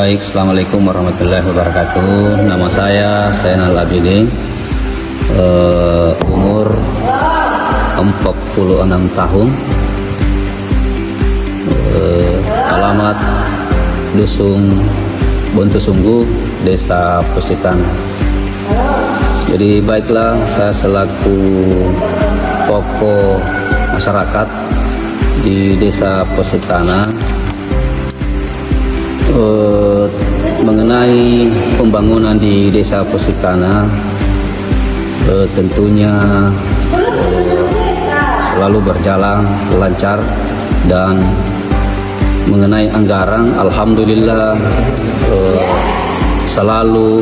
Baik, Assalamualaikum warahmatullahi wabarakatuh. Nama saya Zainal Abidin, umur 46 tahun, alamat Dusun Bontosunggu, Desa Positana. Jadi baiklah, saya selaku tokoh masyarakat di Desa Positana mengenai pembangunan di Desa Positana, tentunya selalu berjalan lancar, dan mengenai anggaran, alhamdulillah selalu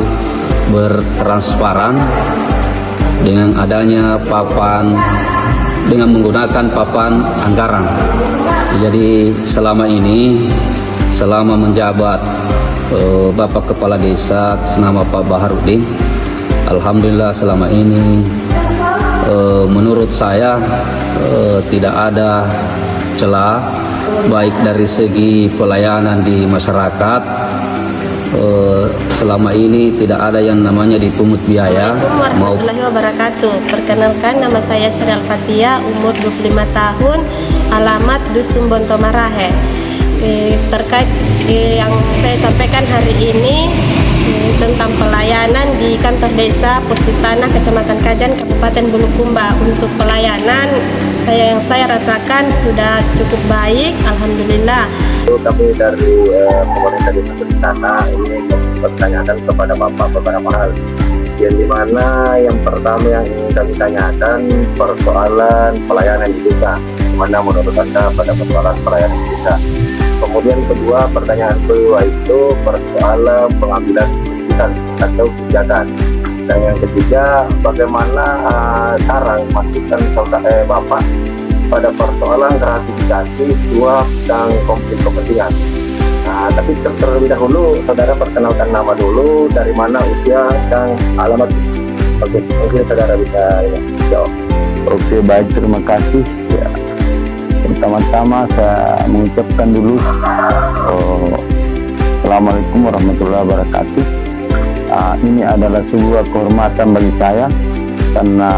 bertransparan dengan adanya papan, dengan menggunakan papan anggaran. Jadi selama ini, selama menjabat Bapak Kepala Desa senama Pak Baharudin, alhamdulillah selama ini menurut saya tidak ada celah, baik dari segi pelayanan di masyarakat. Selama ini tidak ada yang namanya dipungut biaya. Assalamualaikum warahmatullahi wabarakatuh. Perkenalkan, nama saya Sri Al-Fatia, umur 25 tahun, alamat Dusun Bontomarahe. Terkait yang saya sampaikan hari ini tentang pelayanan di kantor desa Positana, Kecamatan Kajan, Kabupaten Bulukumba. Untuk pelayanan yang saya rasakan sudah cukup baik, alhamdulillah. Kami dari pemerintah desa Positana ini mempertanyakan kepada Bapak beberapa hal, yang dimana yang pertama yang ingin kami tanyakan persoalan pelayanan di desa. Mana menurut Anda pada persoalan pelayanan di desa? Kemudian kedua, pertanyaan kedua itu persoalan pengambilan keputusan atau kebijakan. Dan yang ketiga, bagaimana cara memastikan Bapak pada persoalan gratifikasi suap dan konflik kepentingan. Nah, tapi terlebih dahulu, saudara perkenalkan nama dulu, dari mana, usia, dan alamat. Oke, mungkin saudara bisa jawab. Oke, baik, terima kasih. Ya, pertama-tama saya mengucapkan dulu Assalamualaikum warahmatullahi wabarakatuh. Ini adalah sebuah kehormatan bagi saya karena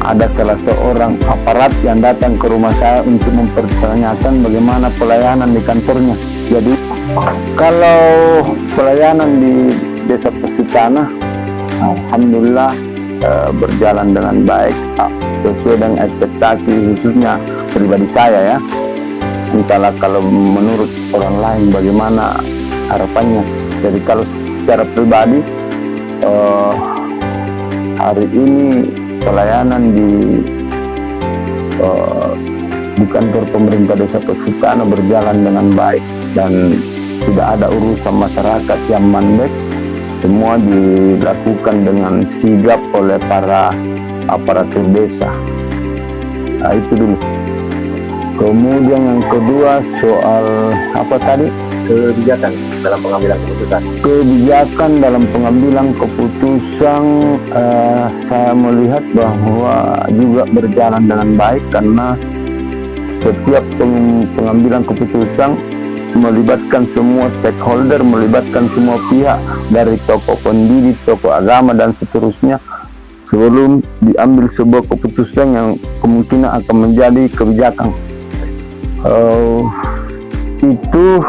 ada salah seorang aparat yang datang ke rumah saya untuk mempertanyakan bagaimana pelayanan di kantornya. Jadi kalau pelayanan di Desa Positana, alhamdulillah berjalan dengan baik, sesuai dengan ekspektasi, khususnya pribadi saya ya. Entahlah kalau menurut orang lain bagaimana harapannya. Jadi kalau secara pribadi hari ini pelayanan di kantor pemerintah Desa Positana berjalan dengan baik dan tidak ada urusan masyarakat yang mandek. Semua dilakukan dengan sigap oleh para aparatur desa. Nah, itu dulu. Kemudian yang kedua, soal apa tadi? Kebijakan dalam pengambilan keputusan. Kebijakan dalam pengambilan keputusan, saya melihat bahwa juga berjalan dengan baik karena setiap pengambilan keputusan melibatkan semua stakeholder, melibatkan semua pihak, dari tokoh pendidik, tokoh agama, dan seterusnya, sebelum diambil sebuah keputusan yang kemungkinan akan menjadi kebijakan. Itu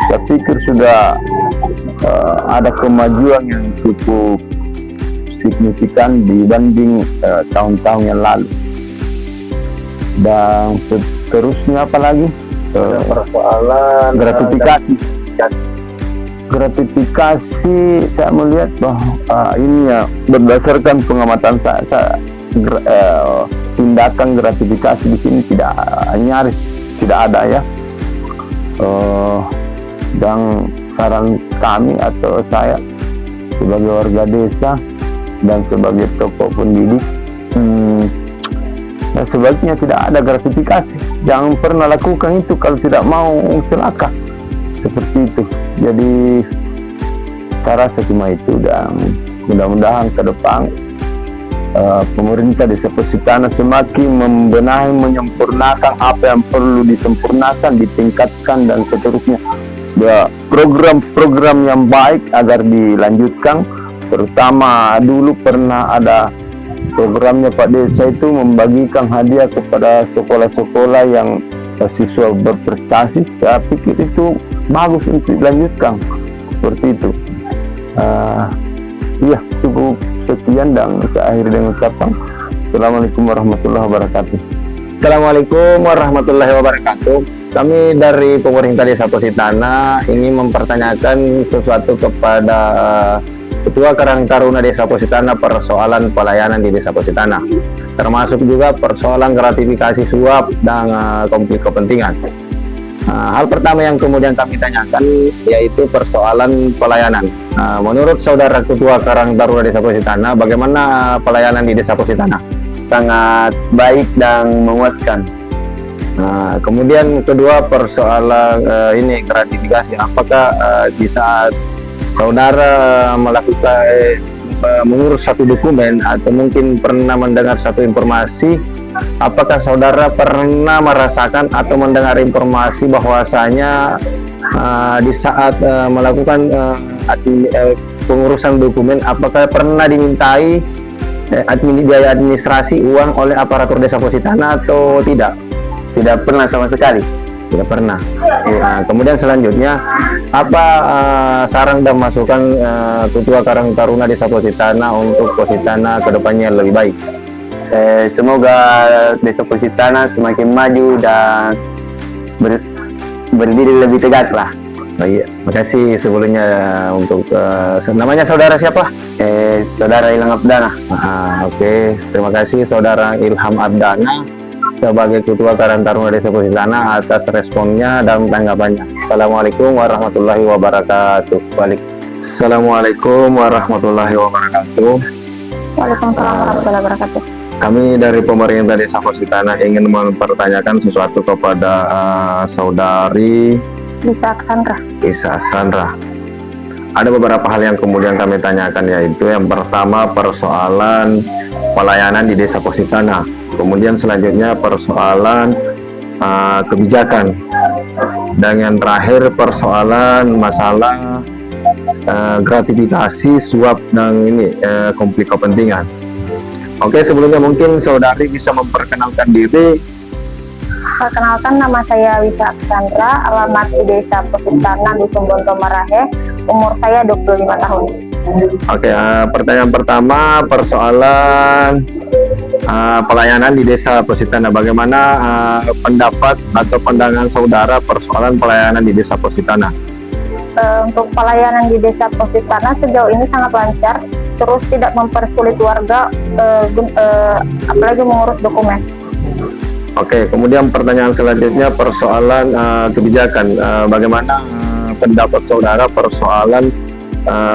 saya pikir sudah ada kemajuan yang cukup signifikan dibanding tahun-tahun yang lalu. Dan seterusnya apa lagi? Persoalan gratifikasi, saya melihat bahwa ini ya berdasarkan pengamatan saya tindakan gratifikasi di sini nyaris tidak ada ya. Dan saran kami atau saya sebagai warga desa dan sebagai tokoh pendidik, ya sebaiknya tidak ada gratifikasi. Jangan pernah lakukan itu kalau tidak mau celaka seperti itu. Jadi saya rasa cuma itu, dan mudah-mudahan ke depan pemerintah Desa Positana semakin membenahi, menyempurnakan apa yang perlu disempurnakan, ditingkatkan dan seterusnya. Program-program yang baik agar dilanjutkan, terutama dulu pernah ada programnya Pak Desa itu membagikan hadiah kepada sekolah-sekolah yang siswa berprestasi. Saya pikir itu bagus untuk dilanjutkan seperti itu. Iya, cukup sekian dan saya akhiri dengan ucapan Assalamualaikum warahmatullahi wabarakatuh. Assalamualaikum warahmatullahi wabarakatuh. Kami dari pemerintah Desa Positana ingin mempertanyakan sesuatu kepada Ketua Karang Taruna Desa Positana persoalan pelayanan di Desa Positana, termasuk juga persoalan gratifikasi suap dan konflik kepentingan. Hal pertama yang kemudian kami tanyakan yaitu persoalan pelayanan. Menurut Saudara Ketua Karang Taruna Desa Positana, bagaimana pelayanan di Desa Positana? Sangat baik dan memuaskan. Kemudian kedua persoalan ini gratifikasi. Apakah di saat saudara melakukan mengurus satu dokumen atau mungkin pernah mendengar satu informasi, apakah saudara pernah merasakan atau mendengar informasi bahwasanya di saat melakukan pengurusan dokumen, apakah pernah dimintai biaya administrasi uang oleh aparatur Desa Positana atau tidak? Tidak pernah sama sekali. Tidak pernah. Kemudian selanjutnya, apa saran dan masukan Ketua Karang Taruna Desa Positana untuk Positana kedepannya lebih baik? Semoga Desa Positana semakin maju dan berdiri lebih tegak lah. Oh iya, makasih sebelumnya untuk namanya saudara siapa? Saudara Ilham Abdana. Oke. Terima kasih Saudara Ilham Abdana sebagai Ketua Karang Taruna Desa Positana atas responnya dan tanggapannya. Assalamualaikum warahmatullahi wabarakatuh. Assalamualaikum warahmatullahi wabarakatuh. Waalaikumsalam warahmatullahi wabarakatuh. Kami dari pemerintah Desa Positana ingin mempertanyakan sesuatu kepada Saudari Lisa Sandra. Ada beberapa hal yang kemudian kami tanyakan, yaitu yang pertama persoalan pelayanan di Desa Positana, kemudian selanjutnya persoalan kebijakan, dan yang terakhir persoalan masalah gratifikasi suap dan ini konflik kepentingan. Oke, sebelumnya mungkin saudari bisa memperkenalkan diri. Perkenalkan, nama saya Lisa Sandra, alamat di Desa Positana, Dusun Bonto Marahe, umur saya 25 tahun. Oke, pertanyaan pertama persoalan pelayanan di Desa Positana. Bagaimana pendapat atau pandangan saudara persoalan pelayanan di Desa Positana? Untuk pelayanan di Desa Positana sejauh ini sangat lancar, terus tidak mempersulit warga, apalagi mengurus dokumen. Oke, kemudian pertanyaan selanjutnya persoalan kebijakan. Bagaimana pendapat saudara persoalan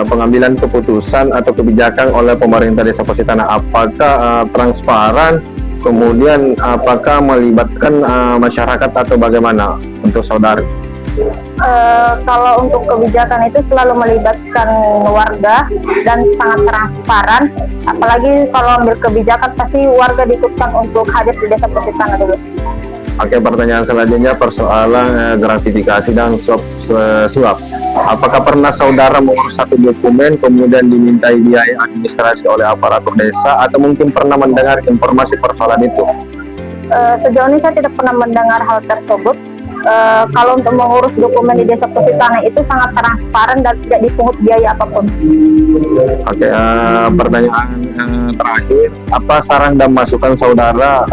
pengambilan keputusan atau kebijakan oleh pemerintah Desa Positana? Apakah transparan, kemudian apakah melibatkan masyarakat atau bagaimana untuk saudari? Kalau untuk kebijakan itu selalu melibatkan warga dan sangat transparan, apalagi kalau ambil kebijakan pasti warga diikutkan untuk hadir di Desa Positana dulu. Oke, pertanyaan selanjutnya persoalan gratifikasi dan suap. Apakah pernah saudara mengurus satu dokumen kemudian dimintai biaya administrasi oleh aparatur desa, atau mungkin pernah mendengar informasi persoalan itu? Sejauh ini saya tidak pernah mendengar hal tersebut. Kalau untuk mengurus dokumen di Desa Positana itu sangat transparan dan tidak dipungut biaya apapun. Oke, pertanyaan terakhir, apa saran dan masukan saudara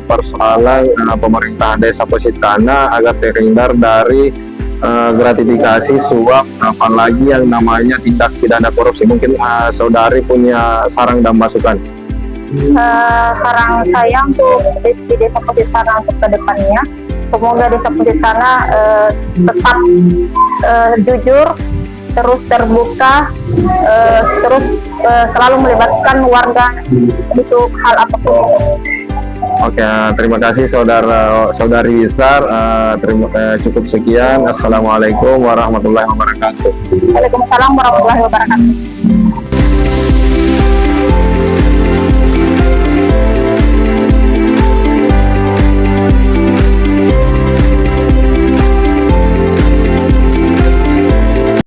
persoalan pemerintah Desa Positana agar terhindar dari gratifikasi suap, apalagi yang namanya tindak pidana korupsi? Mungkin saudari punya saran dan masukan. Saran saya untuk di Desa Positana untuk kedepannya, semoga Desa Positana tetap jujur, terus terbuka, terus selalu melibatkan warga untuk hal apapun. Oke, terima kasih saudari Wisar. Cukup sekian. Assalamualaikum warahmatullahi wabarakatuh. Waalaikumsalam warahmatullahi wabarakatuh.